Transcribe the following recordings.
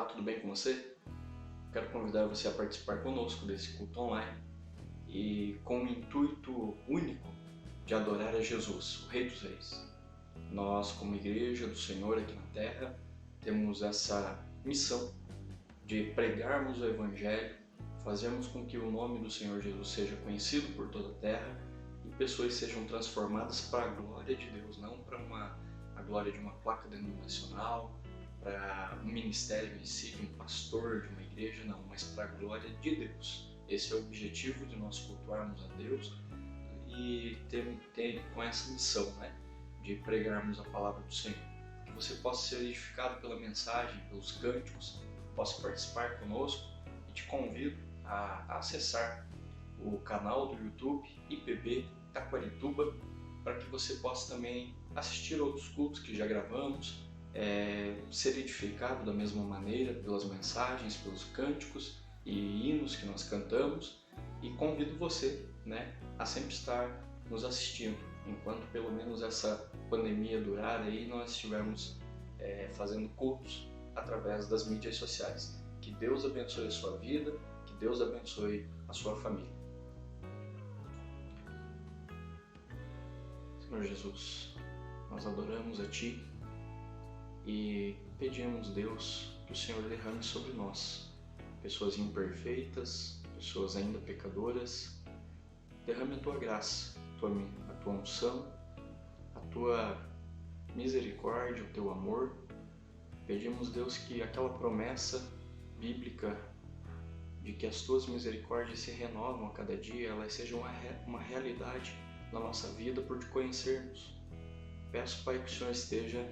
Olá, tudo bem com você? Quero convidar você a participar conosco desse culto online e com o intuito único de adorar a Jesus, o Rei dos Reis. Nós, como Igreja do Senhor aqui na Terra, temos essa missão de pregarmos o Evangelho, fazermos com que o nome do Senhor Jesus seja conhecido por toda a Terra e pessoas sejam transformadas para a glória de Deus, não para a glória de uma placa denominacional, para um ministério em si, de um pastor, de uma igreja, não, mas para a glória de Deus. Esse é o objetivo de nós cultuarmos a Deus e ter com essa missão, de pregarmos a palavra do Senhor. Que você possa ser edificado pela mensagem, pelos cânticos, possa participar conosco e te convido a acessar o canal do YouTube IPB Taquarituba para que você possa também assistir outros cultos que já gravamos, ser edificado da mesma maneira pelas mensagens, pelos cânticos e hinos que nós cantamos, e convido você a sempre estar nos assistindo, enquanto pelo menos essa pandemia durar aí, nós estivermos fazendo cultos através das mídias sociais. Que Deus abençoe a sua vida, que Deus abençoe a sua família. Senhor Jesus, nós adoramos a Ti e pedimos, Deus, que o Senhor derrame sobre nós, pessoas imperfeitas, pessoas ainda pecadoras, derrame a Tua graça, a Tua unção, a Tua misericórdia, o Teu amor. Pedimos, Deus, que aquela promessa bíblica de que as Tuas misericórdias se renovam a cada dia, elas sejam uma realidade na nossa vida por Te conhecermos. Peço, Pai, que o Senhor esteja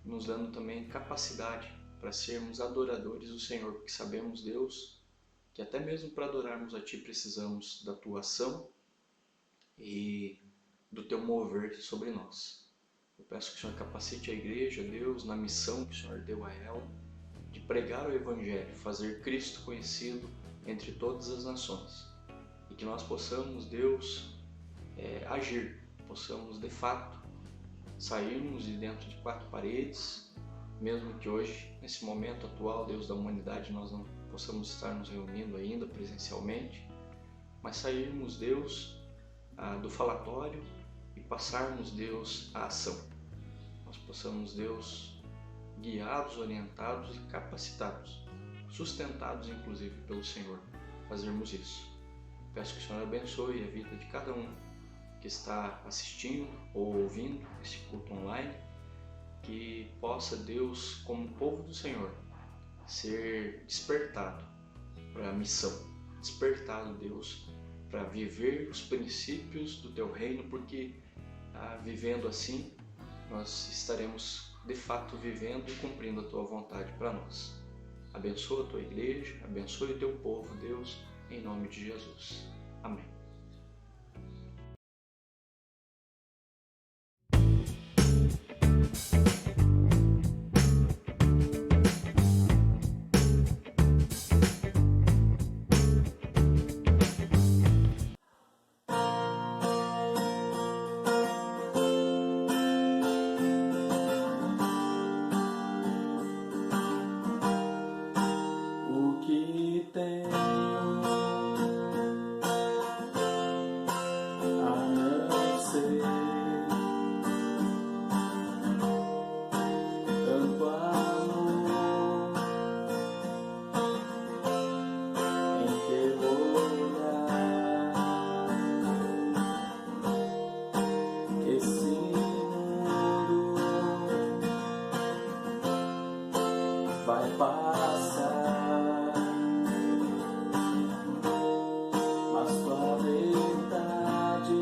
nos dando também capacidade para sermos adoradores do Senhor, porque sabemos, Deus, que até mesmo para adorarmos a Ti precisamos da Tua ação e do Teu mover sobre nós. Eu peço que o Senhor capacite a igreja, Deus, na missão que o Senhor deu a ela, de pregar o Evangelho, fazer Cristo conhecido entre todas as nações. E que nós possamos, Deus, agir, possamos de fato sairmos de dentro de quatro paredes, mesmo que hoje, nesse momento atual, Deus da humanidade, nós não possamos estar nos reunindo ainda presencialmente, mas sairmos, Deus, do falatório e passarmos, Deus, à ação. Nós possamos, Deus, guiados, orientados e capacitados, sustentados inclusive pelo Senhor, fazermos isso. Peço que o Senhor abençoe a vida de cada um que está assistindo ou ouvindo esse culto online, que possa, Deus, como povo do Senhor, ser despertado para a missão, despertado, Deus, para viver os princípios do Teu reino, porque vivendo assim, nós estaremos de fato vivendo e cumprindo a Tua vontade para nós. Abençoa a Tua igreja, abençoe o Teu povo, Deus, em nome de Jesus. Amém. O que tenho a não ser tanto amor em teu olhar? Esse mundo vai passar, mas tua verdade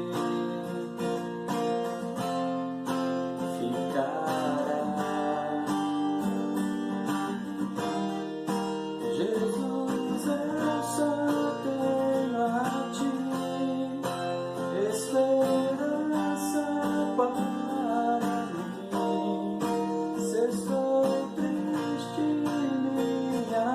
ficará. Jesus, eu só tenho a Ti, esperança para mim. Se estou triste, minha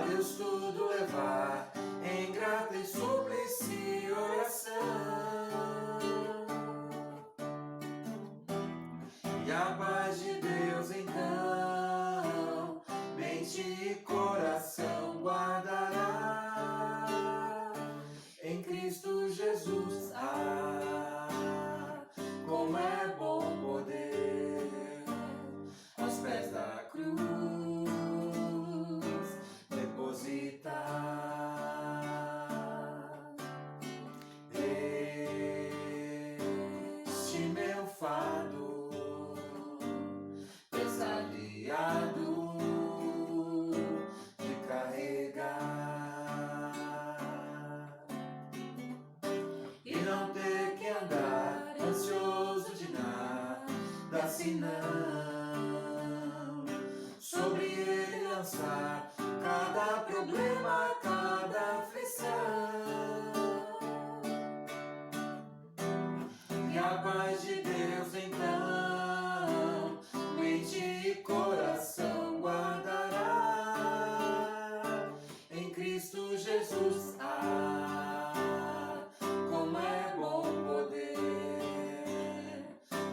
a Deus tudo levar, em grata e súplice e oração. E a paz de Deus então, mente e coração guardará, em Cristo Jesus. Ah, como é bom poder aos pés da cruz depositar este meu fardo pesado de carregar e não ter que andar ansioso de nada, senão sobre ele lançar cada problema, cada aflição. E a paz de Deus então, mente e coração guardará, em Cristo Jesus. Ah, como é bom poder,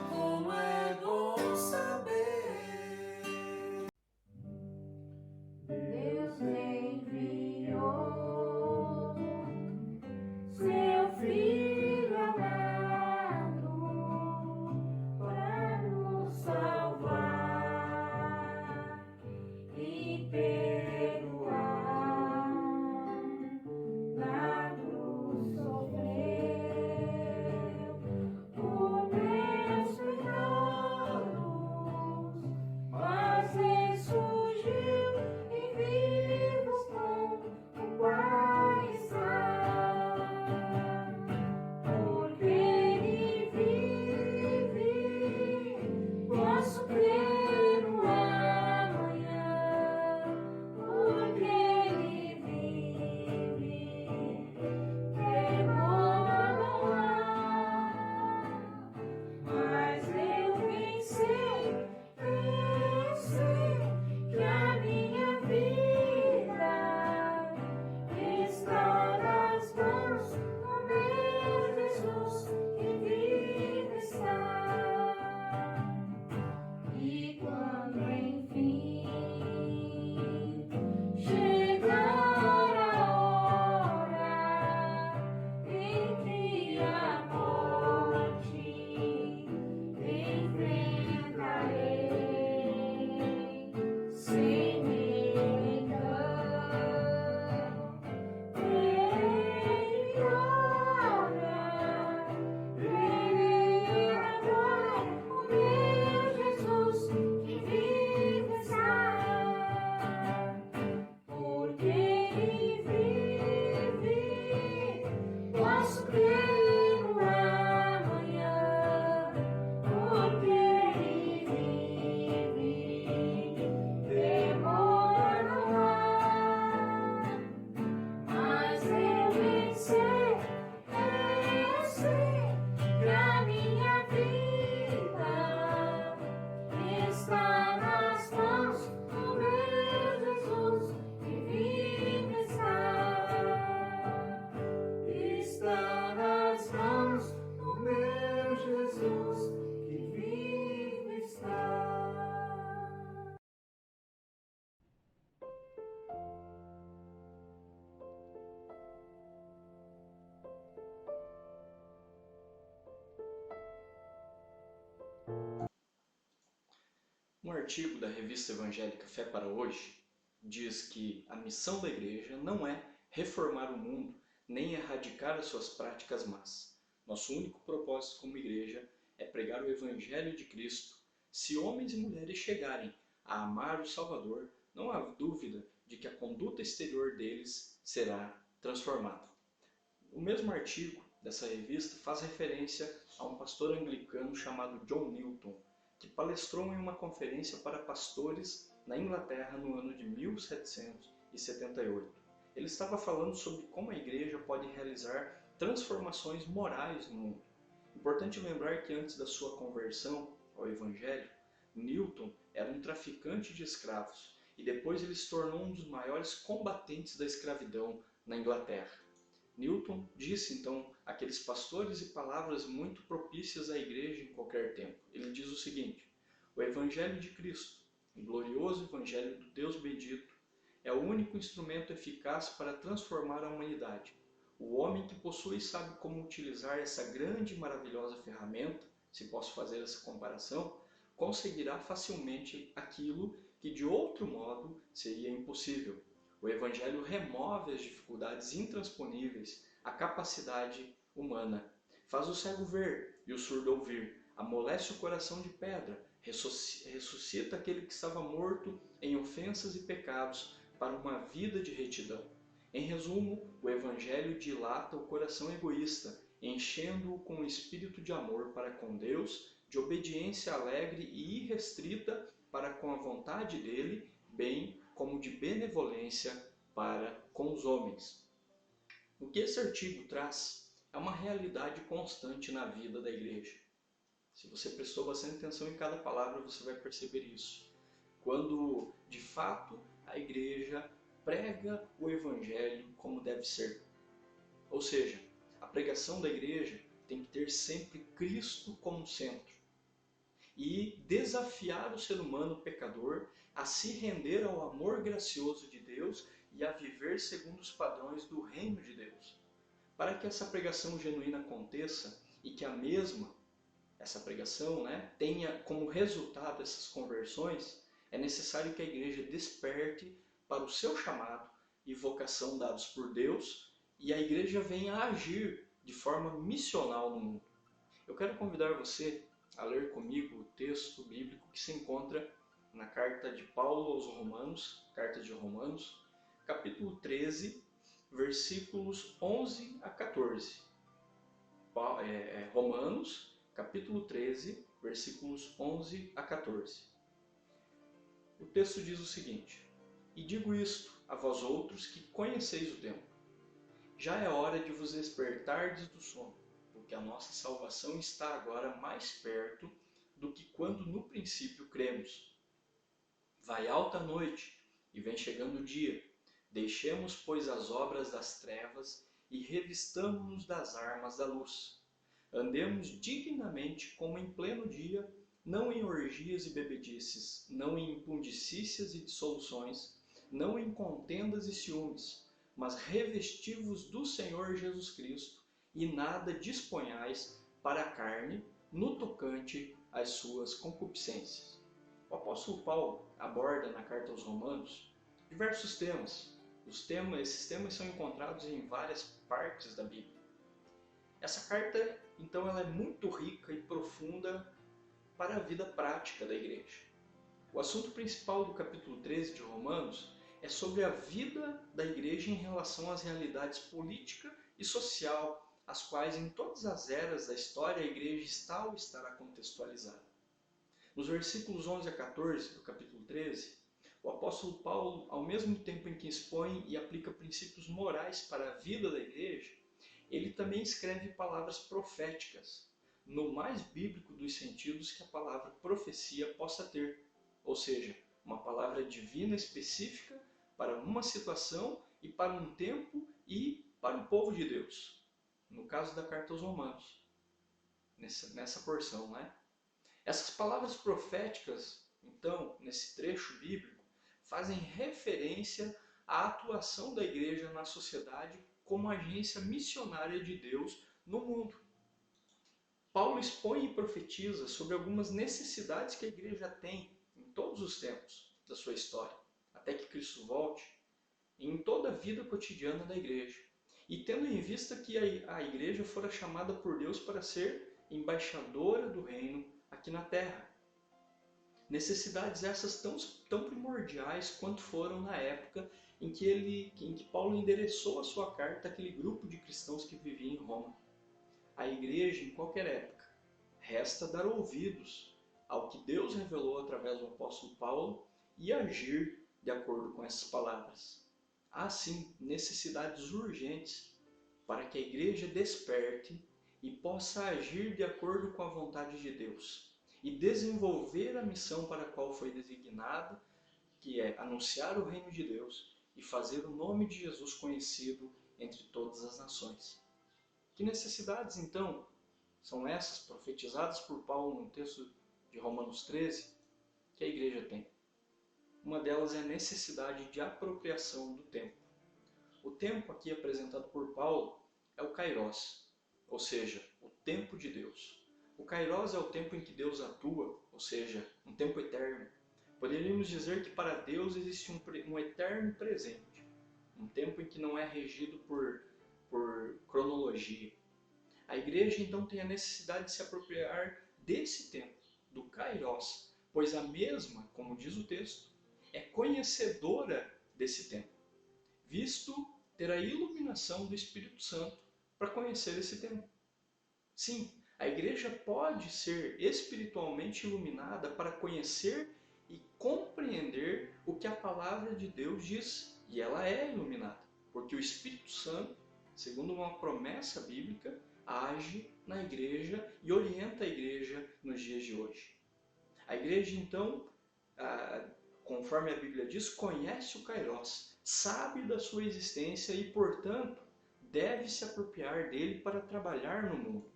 como é bom saber. Deus enviou seu Filho amado para nos salvar e perdoar. Na cruz sofreu por meus pecados, mas ressurgiu e vivos com o Pai está. Porque Ele vive, posso crer no amanhã. Porque Ele vive, temor não há. Mas eu bem sei que a minha vida está nas mãos do meu Jesus que vive está. E quando enfim chegar a hora em que a morte enfrentarei, sem engano, verei glória, verei agora o meu Jesus que vive está. Porque Ele vive, posso crer no amanhã. Porque Ele vive, temor não há. Mas eu bem sei que a minha vida está nas mãos do meu Jesus que vive está. Está nas mãos do meu Jesus que vive está. Um artigo da revista evangélica Fé para Hoje diz que a missão da igreja não é reformar o mundo nem erradicar as suas práticas más. Nosso único propósito como igreja é pregar o Evangelho de Cristo. Se homens e mulheres chegarem a amar o Salvador, não há dúvida de que a conduta exterior deles será transformada. O mesmo artigo dessa revista faz referência a um pastor anglicano chamado John Newton, que palestrou em uma conferência para pastores na Inglaterra no ano de 1778. Ele estava falando sobre como a igreja pode realizar transformações morais no mundo. Importante lembrar que antes da sua conversão ao Evangelho, Newton era um traficante de escravos e depois ele se tornou um dos maiores combatentes da escravidão na Inglaterra. Newton disse então aqueles pastores e palavras muito propícias à igreja em qualquer tempo. Ele diz o seguinte: o Evangelho de Cristo, o glorioso Evangelho do Deus bendito, é o único instrumento eficaz para transformar a humanidade. O homem que possui e sabe como utilizar essa grande e maravilhosa ferramenta, se posso fazer essa comparação, conseguirá facilmente aquilo que de outro modo seria impossível. O Evangelho remove as dificuldades intransponíveis à capacidade humana, faz o cego ver e o surdo ouvir, amolece o coração de pedra, ressuscita aquele que estava morto em ofensas e pecados para uma vida de retidão. Em resumo, o Evangelho dilata o coração egoísta, enchendo-o com o espírito de amor para com Deus, de obediência alegre e irrestrita para com a vontade dele, bem como de benevolência para com os homens. O que esse artigo traz é uma realidade constante na vida da igreja. Se você prestou bastante atenção em cada palavra, você vai perceber isso. Quando, de fato, a igreja prega o Evangelho como deve ser. Ou seja, a pregação da igreja tem que ter sempre Cristo como centro e desafiar o ser humano pecador a se render ao amor gracioso de Deus e a viver segundo os padrões do reino de Deus. Para que essa pregação genuína aconteça e que essa pregação, tenha como resultado essas conversões, é necessário que a igreja desperte para o seu chamado e vocação dados por Deus e a igreja venha a agir de forma missional no mundo. Eu quero convidar você a ler comigo o texto bíblico que se encontra na carta de Paulo aos Romanos, carta de Romanos, capítulo 13, versículos 11 a 14. Romanos, capítulo 13, versículos 11 a 14. O texto diz o seguinte: e digo isto a vós outros que conheceis o tempo. Já é hora de vos despertardes do sono, porque a nossa salvação está agora mais perto do que quando no princípio cremos. Vai alta a noite e vem chegando o dia. Deixemos, pois, as obras das trevas e revistamo-nos das armas da luz. Andemos dignamente como em pleno dia, não em orgias e bebedices, não em impundicícias e dissoluções, não em contendas e ciúmes, mas revesti-vos do Senhor Jesus Cristo e nada disponhais para a carne no tocante às suas concupiscências. O apóstolo Paulo aborda na carta aos Romanos diversos temas. Esses temas são encontrados em várias partes da Bíblia. Essa carta, então, ela é muito rica e profunda para a vida prática da igreja. O assunto principal do capítulo 13 de Romanos é sobre a vida da igreja em relação às realidades política e social, as quais em todas as eras da história a igreja está ou estará contextualizada. Nos versículos 11 a 14 do capítulo 13, o apóstolo Paulo, ao mesmo tempo em que expõe e aplica princípios morais para a vida da igreja, ele também escreve palavras proféticas, no mais bíblico dos sentidos que a palavra profecia possa ter, ou seja, uma palavra divina específica para uma situação e para um tempo e para o povo de Deus. No caso da carta aos Romanos, nessa porção, Essas palavras proféticas, então, nesse trecho bíblico, fazem referência à atuação da igreja na sociedade como agência missionária de Deus no mundo. Paulo expõe e profetiza sobre algumas necessidades que a igreja tem em todos os tempos da sua história, até que Cristo volte, em toda a vida cotidiana da igreja. E tendo em vista que a igreja fora chamada por Deus para ser embaixadora do reino aqui na terra. Necessidades essas tão primordiais quanto foram na época em que Paulo endereçou a sua carta àquele grupo de cristãos que vivia em Roma. A igreja, em qualquer época, resta dar ouvidos ao que Deus revelou através do apóstolo Paulo e agir de acordo com essas palavras. Há, sim, necessidades urgentes para que a igreja desperte e possa agir de acordo com a vontade de Deus e desenvolver a missão para a qual foi designada que é anunciar o reino de Deus e fazer o nome de Jesus conhecido entre todas as nações. Que necessidades, então, são essas profetizadas por Paulo no texto de Romanos 13 que a igreja tem? Uma delas é a necessidade de apropriação do tempo. O tempo aqui apresentado por Paulo é o Kairos, ou seja, o tempo de Deus. O Kairos é o tempo em que Deus atua, ou seja, um tempo eterno. Poderíamos dizer que para Deus existe um eterno presente, um tempo em que não é regido por cronologia. A igreja então tem a necessidade de se apropriar desse tempo, do Kairos, pois a mesma, como diz o texto, é conhecedora desse tempo, visto ter a iluminação do Espírito Santo para conhecer esse tempo. Sim, a igreja pode ser espiritualmente iluminada para conhecer e compreender o que a palavra de Deus diz, e ela é iluminada, porque o Espírito Santo, segundo uma promessa bíblica, age na igreja e orienta a igreja nos dias de hoje. A igreja, então, conforme a Bíblia diz, conhece o Kairos, sabe da sua existência e, portanto, deve se apropriar dele para trabalhar no mundo.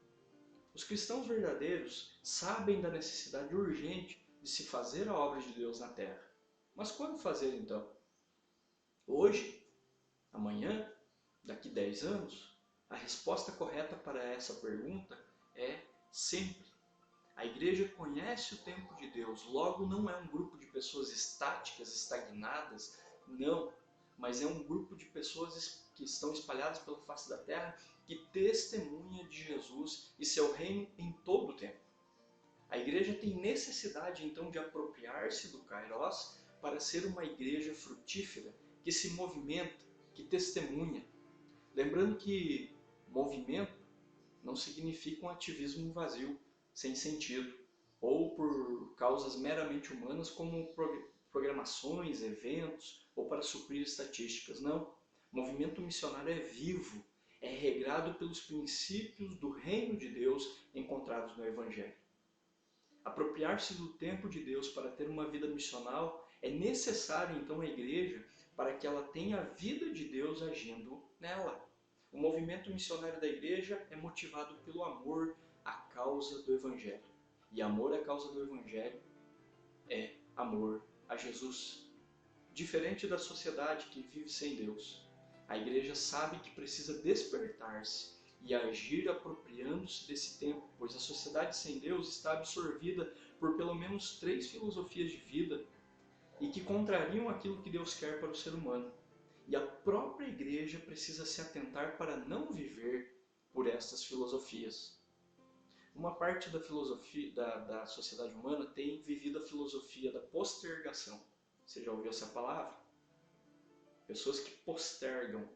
Os cristãos verdadeiros sabem da necessidade urgente de se fazer a obra de Deus na terra. Mas quando fazer, então? Hoje? Amanhã? Daqui 10 anos? A resposta correta para essa pergunta é sempre. A igreja conhece o tempo de Deus, logo não é um grupo de pessoas estáticas, estagnadas, não, mas é um grupo de pessoas que estão espalhadas pela face da terra, que testemunha de Jesus e seu reino em todo o tempo. A igreja tem necessidade então de apropriar-se do Kairos para ser uma igreja frutífera, que se movimenta, que testemunha. Lembrando que movimento não significa um ativismo vazio, sem sentido, ou por causas meramente humanas como programações, eventos, ou para suprir estatísticas. Não. O movimento missionário é vivo, é regrado pelos princípios do reino de Deus encontrados no Evangelho. Apropriar-se do tempo de Deus para ter uma vida missional é necessário então à igreja para que ela tenha a vida de Deus agindo nela. O movimento missionário da igreja é motivado pelo amor à causa do Evangelho. E amor à causa do Evangelho é amor a Jesus. Diferente da sociedade que vive sem Deus, a igreja sabe que precisa despertar-se e agir apropriando-se desse tempo, pois a sociedade sem Deus está absorvida por pelo menos 3 filosofias de vida e que contrariam aquilo que Deus quer para o ser humano. E a própria igreja precisa se atentar para não viver por estas filosofias. Uma parte da filosofia da sociedade humana tem vivido a filosofia da postergação. Você já ouviu essa palavra? Pessoas que postergam,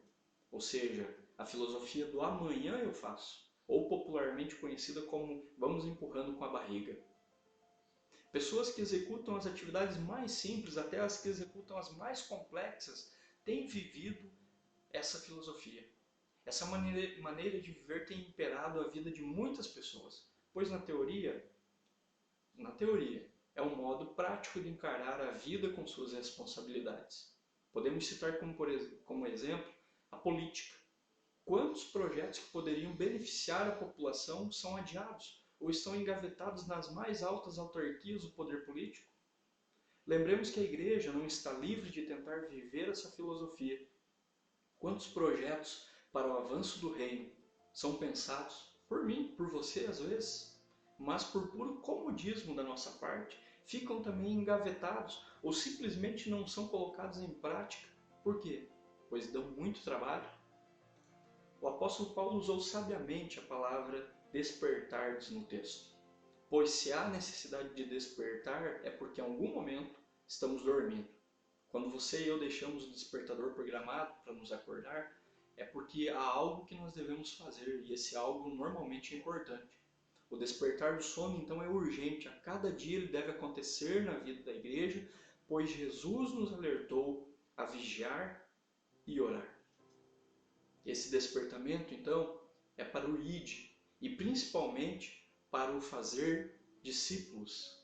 ou seja, a filosofia do amanhã eu faço, ou popularmente conhecida como vamos empurrando com a barriga. Pessoas que executam as atividades mais simples, até as que executam as mais complexas, têm vivido essa filosofia. Essa maneira de viver tem imperado a vida de muitas pessoas, pois na teoria, é um modo prático de encarar a vida com suas responsabilidades. Podemos citar como exemplo a política. Quantos projetos que poderiam beneficiar a população são adiados ou estão engavetados nas mais altas autarquias do poder político? Lembremos que a igreja não está livre de tentar viver essa filosofia. Quantos projetos para o avanço do reino são pensados por mim, por você às vezes, mas por puro comodismo da nossa parte, ficam também engavetados ou simplesmente não são colocados em prática. Por quê? Pois dão muito trabalho. O apóstolo Paulo usou sabiamente a palavra despertar no texto, pois se há necessidade de despertar é porque em algum momento estamos dormindo. Quando você e eu deixamos o despertador programado para nos acordar, é porque há algo que nós devemos fazer e esse algo normalmente é importante. O despertar do sono então é urgente, a cada dia ele deve acontecer na vida da igreja, pois Jesus nos alertou a vigiar e orar. Esse despertamento então é para o ide e principalmente para o fazer discípulos.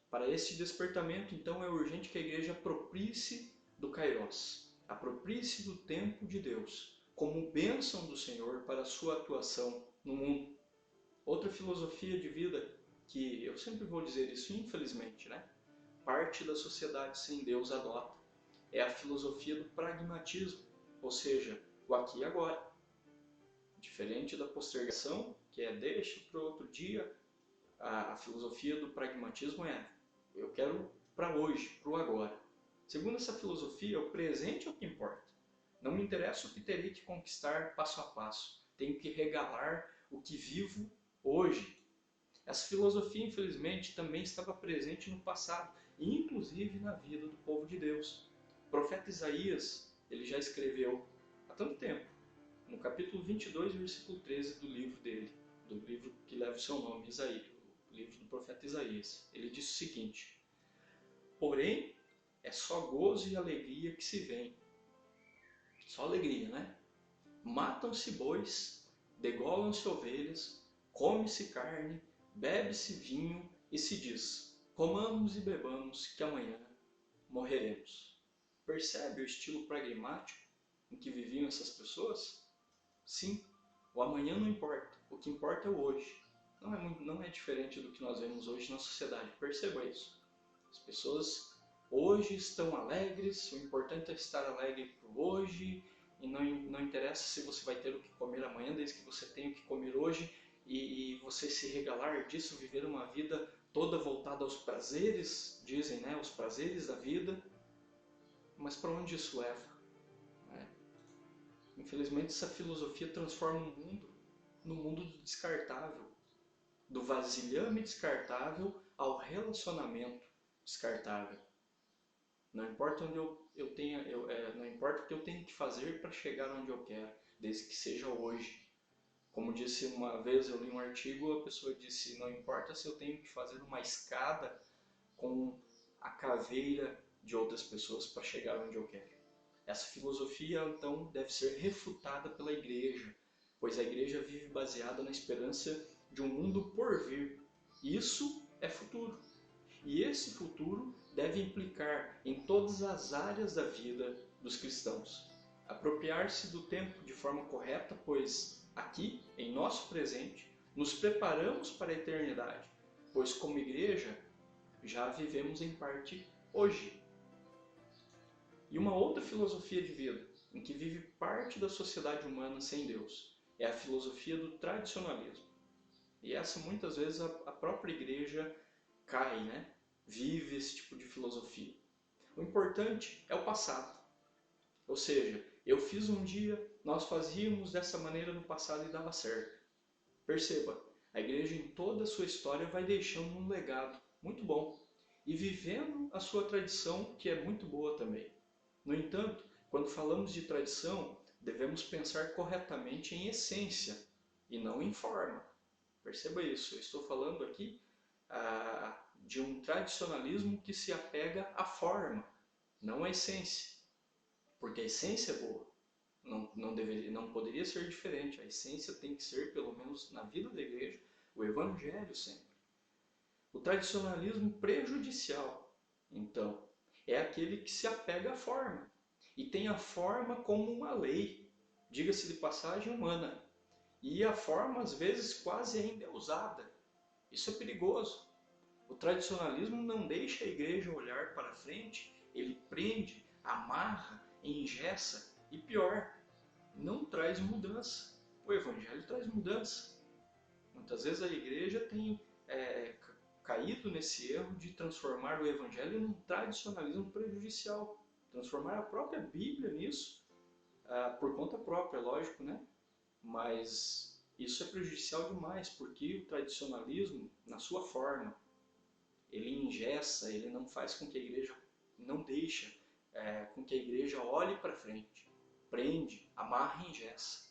Para esse despertamento, então, é urgente que a igreja aproprie-se do Kairos, aproprie-se do tempo de Deus, como bênção do Senhor para a sua atuação no mundo. Outra filosofia de vida, que eu sempre vou dizer isso, infelizmente, né? Parte da sociedade sem Deus adota, é a filosofia do pragmatismo, ou seja, o aqui e agora. Diferente da postergação, que é deixa para outro dia, a filosofia do pragmatismo é eu quero para hoje, para o agora. Segundo essa filosofia, o presente é o que importa. Não me interessa o que terei que conquistar passo a passo. Tenho que regalar o que vivo hoje. Essa filosofia, infelizmente, também estava presente no passado, inclusive na vida do povo de Deus. O profeta Isaías, ele já escreveu há tanto tempo, no capítulo 22, versículo 13 do livro dele, do livro que leva o seu nome, Isaías, o livro do profeta Isaías. Ele diz o seguinte: porém, é só gozo e alegria que se vem. Só alegria, né? Matam-se bois, degolam-se ovelhas, come-se carne, bebe-se vinho e se diz: comamos e bebamos, que amanhã morreremos. Percebe o estilo pragmático em que viviam essas pessoas? Sim, o amanhã não importa, o que importa é o hoje. Não é diferente do que nós vemos hoje na sociedade, perceba isso. As pessoas hoje estão alegres, o importante é estar alegre por hoje, e não interessa se você vai ter o que comer amanhã, desde que você tenha o que comer hoje, e você se regalar disso, viver uma vida toda voltada aos prazeres, dizem, né, os prazeres da vida. Mas para onde isso leva? Infelizmente, essa filosofia transforma o mundo no mundo do descartável, do vasilhame descartável ao relacionamento descartável. Não importa onde eu tenha, não importa o que eu tenho que fazer para chegar onde eu quero, desde que seja hoje. Como disse uma vez, eu li um artigo, a pessoa disse: não importa se eu tenho que fazer uma escada com a caveira de outras pessoas para chegar onde eu quero. Essa filosofia, então, deve ser refutada pela igreja, pois a igreja vive baseada na esperança de um mundo por vir. Isso é futuro. E esse futuro deve implicar em todas as áreas da vida dos cristãos. Apropriar-se do tempo de forma correta, pois aqui, em nosso presente, nos preparamos para a eternidade, pois como igreja já vivemos em parte hoje. E uma outra filosofia de vida, em que vive parte da sociedade humana sem Deus, é a filosofia do tradicionalismo. E essa muitas vezes a própria igreja cai, né? Vive esse tipo de filosofia. O importante é o passado. Ou seja, eu fiz um dia, nós fazíamos dessa maneira no passado e dava certo. Perceba, a igreja em toda a sua história vai deixando um legado muito bom e vivendo a sua tradição, que é muito boa também. No entanto, quando falamos de tradição, devemos pensar corretamente em essência e não em forma. Perceba isso, eu estou falando aqui de um tradicionalismo que se apega à forma, não à essência. Porque a essência é boa, não poderia ser diferente. A essência tem que ser, pelo menos na vida da igreja, o evangelho sempre. O tradicionalismo prejudicial, então, é aquele que se apega à forma e tem a forma como uma lei, diga-se de passagem, humana. E a forma, às vezes, quase ainda é usada. Isso é perigoso. O tradicionalismo não deixa a igreja olhar para frente, ele prende, amarra, engessa e, pior, não traz mudança. O evangelho traz mudança. Muitas vezes a igreja tem caído nesse erro de transformar o evangelho num tradicionalismo prejudicial, transformar a própria Bíblia nisso, por conta própria, lógico, né? Mas isso é prejudicial demais, porque o tradicionalismo, na sua forma, ele engessa, ele não faz com que a igreja, não deixa com que a igreja olhe para frente, prende, amarra e engessa.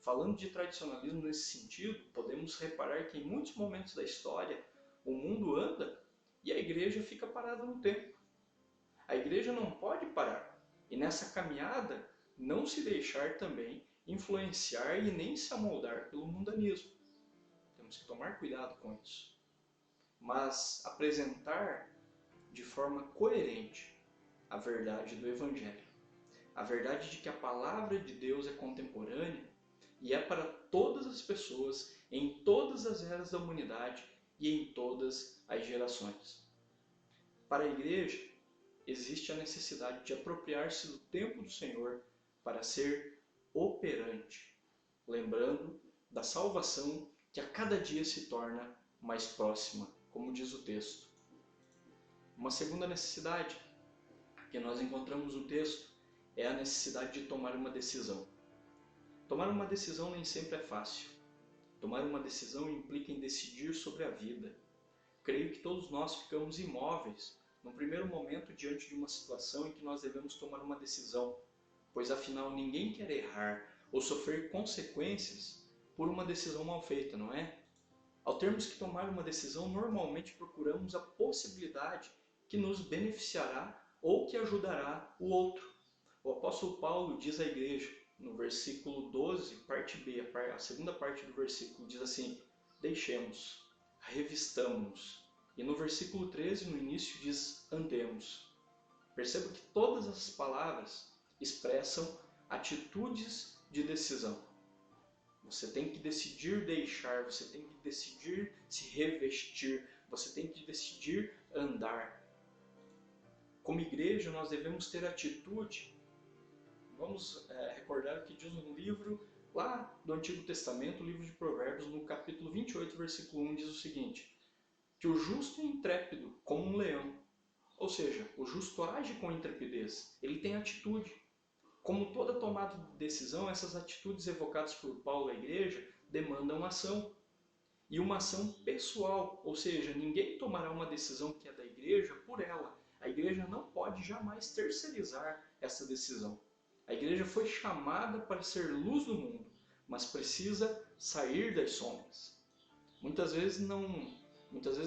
Falando de tradicionalismo nesse sentido, podemos reparar que em muitos momentos da história o mundo anda e a igreja fica parada no tempo. A igreja não pode parar e nessa caminhada não se deixar também influenciar e nem se amoldar pelo mundanismo. Temos que tomar cuidado com isso. mas apresentar de forma coerente a verdade do Evangelho. A verdade de que a palavra de Deus é contemporânea e é para todas as pessoas, em todas as eras da humanidade e em todas as gerações. Para a igreja, existe a necessidade de apropriar-se do tempo do Senhor para ser operante, lembrando da salvação que a cada dia se torna mais próxima, como diz o texto. Uma segunda necessidade que nós encontramos no texto é a necessidade de tomar uma decisão. Tomar uma decisão nem sempre é fácil. Tomar uma decisão implica em decidir sobre a vida. Creio que todos nós ficamos imóveis no primeiro momento diante de uma situação em que nós devemos tomar uma decisão, pois afinal ninguém quer errar ou sofrer consequências por uma decisão mal feita, não é? Ao termos que tomar uma decisão, normalmente procuramos a possibilidade que nos beneficiará ou que ajudará o outro. O apóstolo Paulo diz à igreja, no versículo 12, parte B, a segunda parte do versículo, diz assim: deixemos, revistamos. E no versículo 13, no início, diz: andemos. Perceba que todas as palavras expressam atitudes de decisão. Você tem que decidir deixar, você tem que decidir se revestir, você tem que decidir andar. Como igreja, nós devemos ter atitude. Vamos recordar o que diz um livro lá do Antigo Testamento, o livro de Provérbios, no capítulo 28, versículo 1, diz o seguinte: que o justo é intrépido como um leão. Ou seja, o justo age com intrepidez, ele tem atitude. Como toda tomada de decisão, essas atitudes evocadas por Paulo à igreja demandam ação. E uma ação pessoal, ou seja, ninguém tomará uma decisão que é da igreja por ela. A igreja não pode jamais terceirizar essa decisão. A igreja foi chamada para ser luz do mundo, mas precisa sair das sombras. Muitas vezes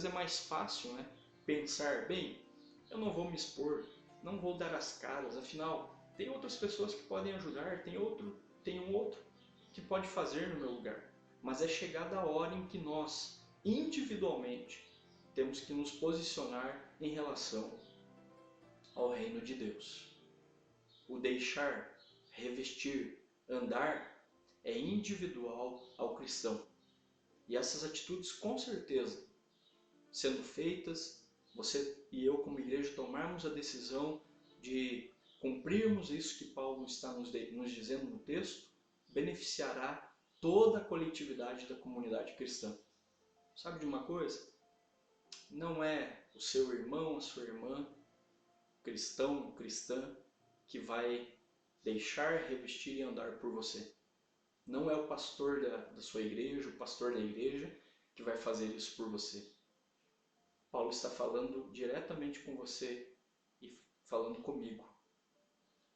é mais fácil, né, pensar, bem, eu não vou me expor, não vou dar as caras, afinal, tem outras pessoas que podem ajudar, tem um outro que pode fazer no meu lugar. Mas é chegada a hora em que nós, individualmente, temos que nos posicionar em relação ao reino de Deus. O deixar, revestir, andar é individual ao cristão. E essas atitudes, com certeza, sendo feitas, você e eu como igreja tomarmos a decisão de cumprirmos isso que Paulo está nos dizendo no texto, beneficiará toda a coletividade da comunidade cristã. Sabe de uma coisa? Não é o seu irmão, a sua irmã, cristão ou cristã, que vai deixar, revestir e andar por você. Não é o pastor da sua igreja, o pastor da igreja, que vai fazer isso por você. Paulo está falando diretamente com você e falando comigo.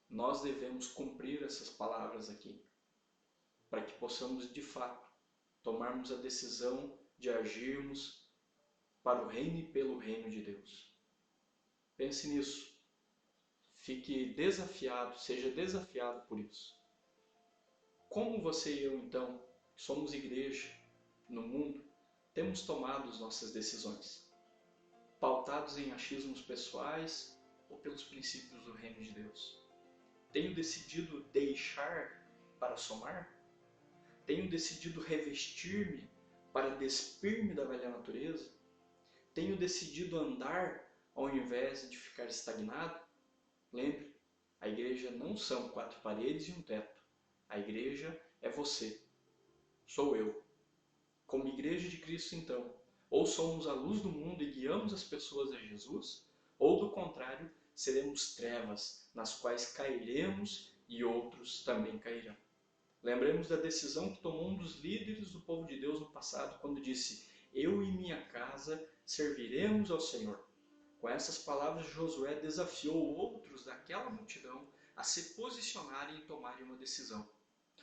Nós devemos cumprir essas palavras aqui, para que possamos, de fato, tomarmos a decisão de agirmos para o reino e pelo reino de Deus. Pense nisso. Fique desafiado, seja desafiado por isso. Como você e eu, então, que somos igreja no mundo, temos tomado as nossas decisões? Pautados em achismos pessoais ou pelos princípios do reino de Deus? Tenho decidido deixar para somar? Tenho decidido revestir-me para despir-me da velha natureza? Tenho decidido andar ao invés de ficar estagnado? Lembre, a igreja não são 4 paredes e um teto. A igreja é você, sou eu. Como igreja de Cristo, então, ou somos a luz do mundo e guiamos as pessoas a Jesus, ou do contrário, seremos trevas, nas quais cairemos e outros também cairão. Lembremos da decisão que tomou um dos líderes do povo de Deus no passado, quando disse: eu e minha casa serviremos ao Senhor. Com essas palavras, Josué desafiou outros daquela multidão a se posicionarem e tomarem uma decisão.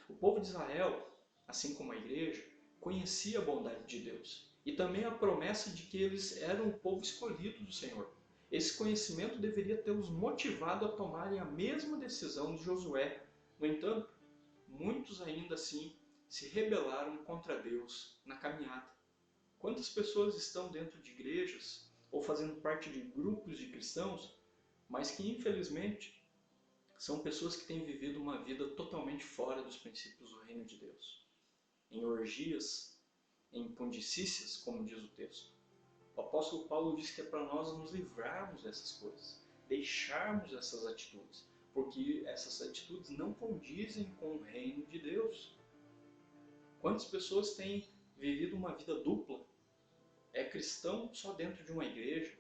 O povo de Israel, assim como a igreja, conhecia a bondade de Deus e também a promessa de que eles eram o povo escolhido do Senhor. Esse conhecimento deveria tê-los motivado a tomarem a mesma decisão de Josué. No entanto, muitos ainda assim se rebelaram contra Deus na caminhada. Quantas pessoas estão dentro de igrejas ou fazendo parte de grupos de cristãos, mas que infelizmente são pessoas que têm vivido uma vida totalmente fora dos princípios do reino de Deus, em orgias, em pundicícias, como diz o texto. O apóstolo Paulo diz que é para nós nos livrarmos dessas coisas, deixarmos essas atitudes, porque essas atitudes não condizem com o reino de Deus. Quantas pessoas têm vivido uma vida dupla? É cristão só dentro de uma igreja,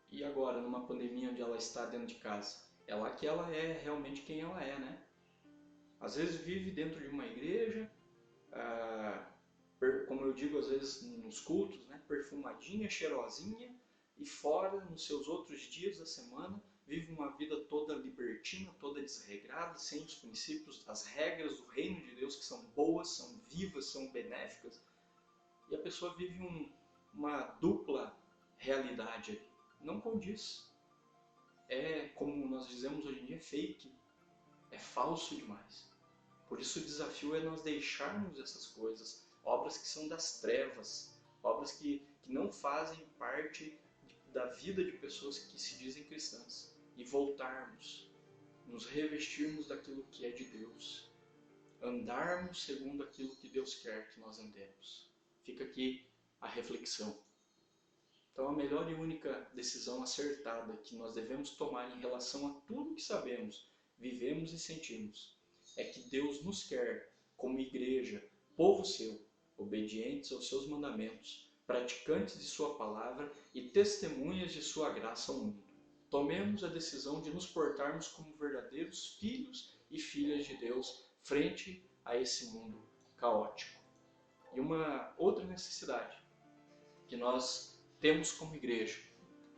e agora, numa pandemia onde ela está dentro de casa? É lá que ela é realmente quem ela é, né? Às vezes vive dentro de uma igreja, como eu digo às vezes nos cultos, né? Perfumadinha, cheirosinha, e fora, nos seus outros dias da semana, vive uma vida toda libertina, toda desregrada, sem os princípios, as regras do reino de Deus, que são boas, são vivas, são benéficas. E a pessoa vive uma dupla realidade ali. Não condiz. É, como nós dizemos hoje em dia, fake. É falso demais. Por isso o desafio é nós deixarmos essas coisas, obras que são das trevas, obras que não fazem parte da vida de pessoas que se dizem cristãs, e voltarmos, nos revestirmos daquilo que é de Deus, andarmos segundo aquilo que Deus quer que nós andemos. Fica aqui a reflexão. Então, a melhor e única decisão acertada que nós devemos tomar em relação a tudo que sabemos, vivemos e sentimos, é que Deus nos quer como igreja, povo seu, obedientes aos seus mandamentos, praticantes de sua palavra e testemunhas de sua graça ao mundo. Tomemos a decisão de nos portarmos como verdadeiros filhos e filhas de Deus frente a esse mundo caótico. E uma outra necessidade que nós temos como igreja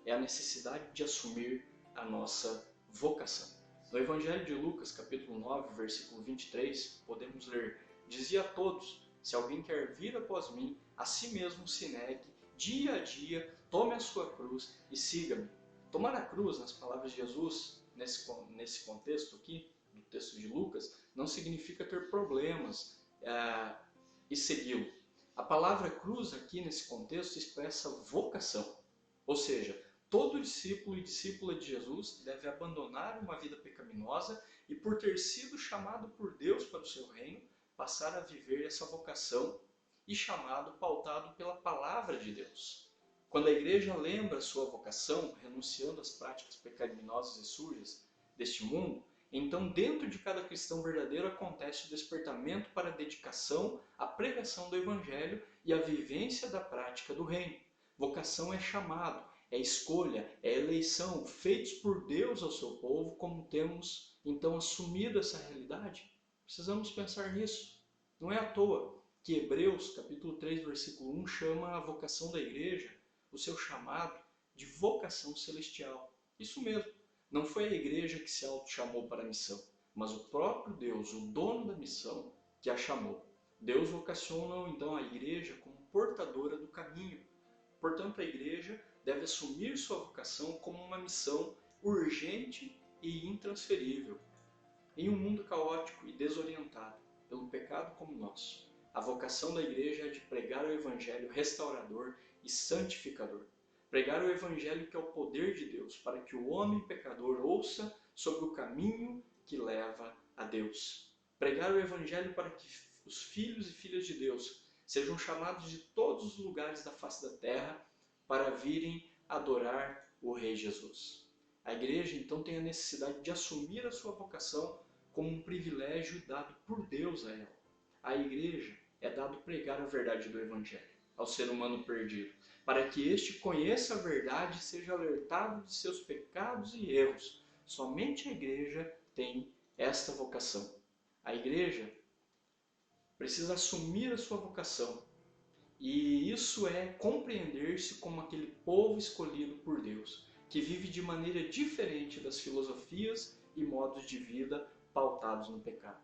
é a necessidade de assumir a nossa vocação. No Evangelho de Lucas, capítulo 9, versículo 23, podemos ler: Dizia a todos, se alguém quer vir após mim, a si mesmo se negue, dia a dia, tome a sua cruz e siga-me. Tomar a cruz, nas palavras de Jesus, nesse contexto aqui, do texto de Lucas, não significa ter problemas e segui-lo. A palavra cruz aqui nesse contexto expressa vocação, ou seja, todo discípulo e discípula de Jesus deve abandonar uma vida pecaminosa e, por ter sido chamado por Deus para o seu reino, passar a viver essa vocação e chamado pautado pela palavra de Deus. Quando a igreja lembra sua vocação, renunciando às práticas pecaminosas e sujas deste mundo, então dentro de cada cristão verdadeiro acontece o despertamento para a dedicação, a pregação do Evangelho e a vivência da prática do reino. Vocação é chamado, é escolha, é eleição, feitos por Deus ao seu povo. Como temos então assumido essa realidade? Precisamos pensar nisso. Não é à toa que Hebreus, capítulo 3, versículo 1, chama a vocação da igreja, o seu chamado, de vocação celestial. Isso mesmo. Não foi a igreja que se auto-chamou para a missão, mas o próprio Deus, o dono da missão, que a chamou. Deus vocaciona então a igreja como portadora do caminho. Portanto, a igreja deve assumir sua vocação como uma missão urgente e intransferível. Em um mundo caótico e desorientado pelo pecado como o nosso, a vocação da igreja é de pregar o evangelho restaurador e santificador. Pregar o Evangelho, que é o poder de Deus, para que o homem pecador ouça sobre o caminho que leva a Deus. Pregar o Evangelho para que os filhos e filhas de Deus sejam chamados de todos os lugares da face da terra para virem adorar o Rei Jesus. A igreja, então, tem a necessidade de assumir a sua vocação como um privilégio dado por Deus a ela. A igreja é dado pregar a verdade do Evangelho ao ser humano perdido, para que este conheça a verdade e seja alertado de seus pecados e erros. Somente a igreja tem esta vocação. A igreja precisa assumir a sua vocação, e isso é compreender-se como aquele povo escolhido por Deus, que vive de maneira diferente das filosofias e modos de vida pautados no pecado.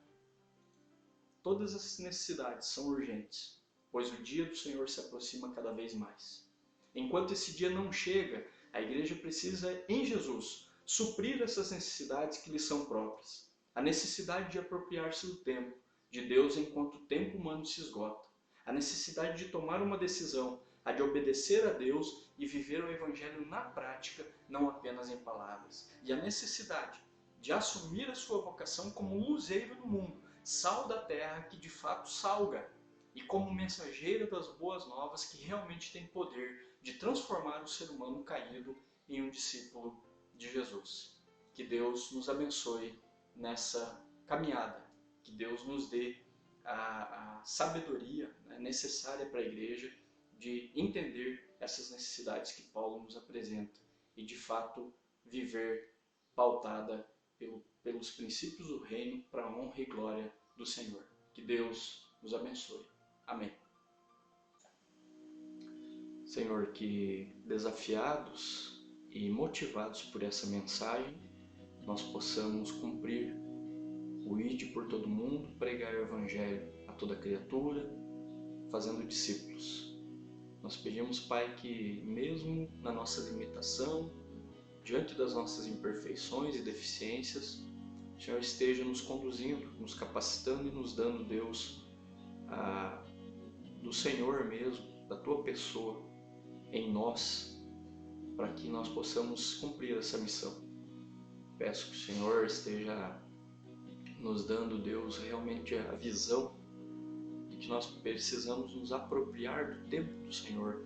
Todas as necessidades são urgentes, pois o dia do Senhor se aproxima cada vez mais. Enquanto esse dia não chega, a igreja precisa, em Jesus, suprir essas necessidades que lhe são próprias. A necessidade de apropriar-se do tempo de Deus enquanto o tempo humano se esgota. A necessidade de tomar uma decisão a de obedecer a Deus e viver o Evangelho na prática, não apenas em palavras. E a necessidade de assumir a sua vocação como luzeiro do mundo, sal da terra que de fato salga, e como mensageiro das boas novas que realmente tem poder de transformar o ser humano caído em um discípulo de Jesus. Que Deus nos abençoe nessa caminhada, que Deus nos dê a sabedoria, né, necessária para a igreja de entender essas necessidades que Paulo nos apresenta e de fato viver pautada pelos princípios do reino para a honra e glória do Senhor. Que Deus nos abençoe. Amém. Senhor, que desafiados e motivados por essa mensagem, nós possamos cumprir o ide por todo mundo, pregar o Evangelho a toda criatura, fazendo discípulos. Nós pedimos, Pai, que mesmo na nossa limitação, diante das nossas imperfeições e deficiências, o Senhor esteja nos conduzindo, nos capacitando e nos dando, Deus, do Senhor mesmo, da Tua pessoa em nós, para que nós possamos cumprir essa missão. Peço que o Senhor esteja nos dando, Deus, realmente a visão de que nós precisamos nos apropriar do tempo do Senhor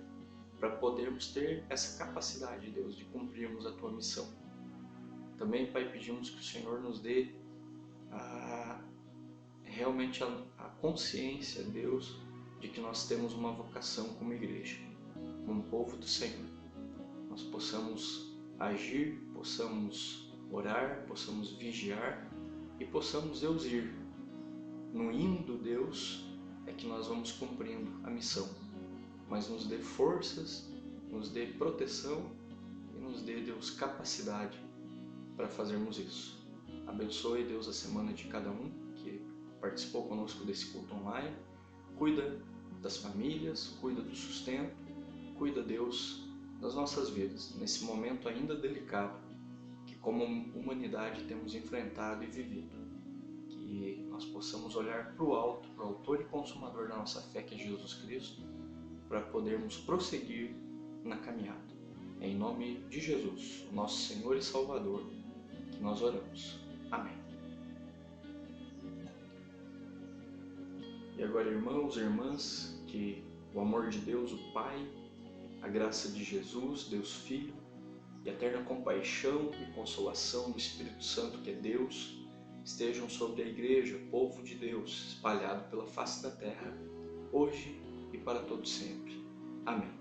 para podermos ter essa capacidade, Deus, de cumprirmos a Tua missão. Também, Pai, pedimos que o Senhor nos dê realmente a consciência, Deus, de que nós temos uma vocação como igreja, como povo do Senhor. Nós possamos agir, possamos orar, possamos vigiar e possamos, Deus, ir. No indo, Deus, é que nós vamos cumprindo a missão. Mas nos dê forças, nos dê proteção e nos dê, Deus, capacidade para fazermos isso. Abençoe, Deus, a semana de cada um que participou conosco desse culto online. Cuida das famílias, cuida do sustento, cuida, Deus, das nossas vidas, nesse momento ainda delicado que como humanidade temos enfrentado e vivido. Que nós possamos olhar para o alto, para o autor e consumador da nossa fé, que é Jesus Cristo, para podermos prosseguir na caminhada. É em nome de Jesus, nosso Senhor e Salvador, que nós oramos. Amém. E agora, irmãos e irmãs, que o amor de Deus, o Pai, a graça de Jesus, Deus Filho, e a eterna compaixão e consolação do Espírito Santo, que é Deus, estejam sobre a igreja, povo de Deus, espalhado pela face da terra, hoje e para todo sempre. Amém.